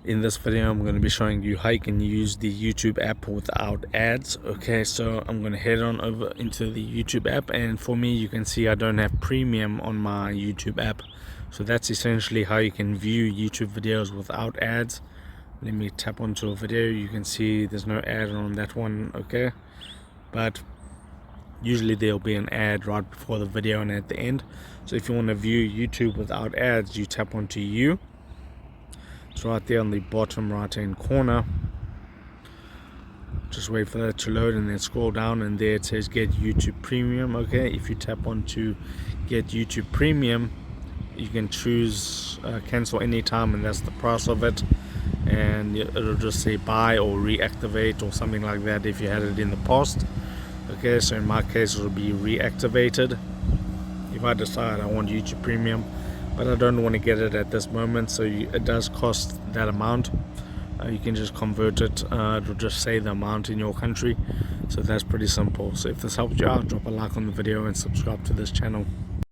In this video I'm going to be showing you how you can use the YouTube app without ads. Okay, so I'm going to head on over into the YouTube app, and for me you can see I don't have premium on my YouTube app. So that's essentially how you can view YouTube videos without ads. Let me tap onto a video. You can see there's no ad on that one. Okay, but usually there'll be an ad right before the video and at the end. So if you want to view YouTube without ads, you tap onto you. It's right there on the bottom right hand corner. Just wait for that to load and then scroll down, and there it says get YouTube Premium. Okay, if you tap onto get YouTube Premium, you can choose cancel anytime, and that's the price of it. And it'll just say buy or reactivate or something like that if you had it in the past. Okay, so in my case it'll be reactivated if I decide I want YouTube Premium, but I don't want to get it at this moment, so it does cost that amount. You can just convert it. It'll just say the amount in your country. So that's pretty simple. So if this helped you out, drop a like on the video and subscribe to this channel.